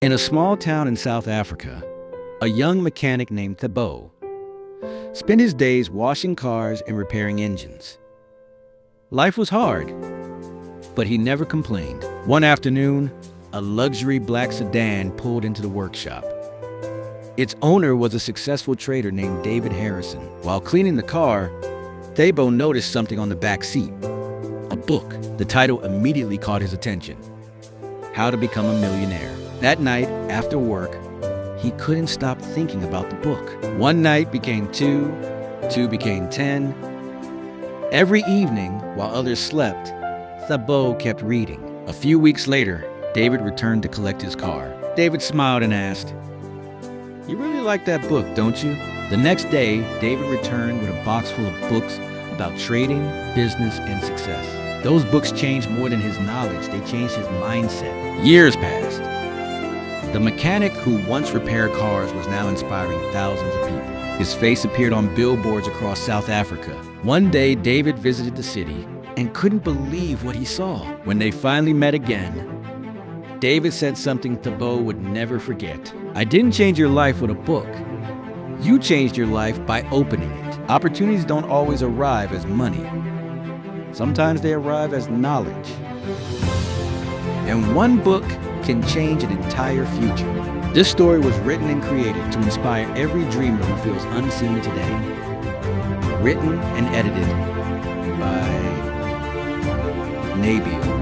In a small town in South Africa, a young mechanic named Thabo spent his days washing cars and repairing engines. Life was hard, but he never complained. One afternoon, a luxury black sedan pulled into the workshop. Its owner was a successful trader named David Harrison. While cleaning the car, Thabo noticed something on the back seat, a book. The title immediately caught his attention: How to Become a Millionaire. That night, after work, he couldn't stop thinking about the book. One night became two became 10. Every evening, while others slept, Thabo kept reading. A few weeks later, David returned to collect his car. David smiled and asked, "You really like that book, don't you?" The next day, David returned with a box full of books about trading, business, and success. Those books changed more than his knowledge, they changed his mindset. Years passed. The mechanic who once repaired cars was now inspiring thousands of people. His face appeared on billboards across South Africa. One day, David visited the city and couldn't believe what he saw. When they finally met again, David said something Thabo would never forget. "I didn't change your life with a book. You changed your life by opening it." Opportunities don't always arrive as money. Sometimes they arrive as knowledge. And one book can change an entire future. This story was written and created to inspire every dreamer who feels unseen today. Written and edited by Nabil.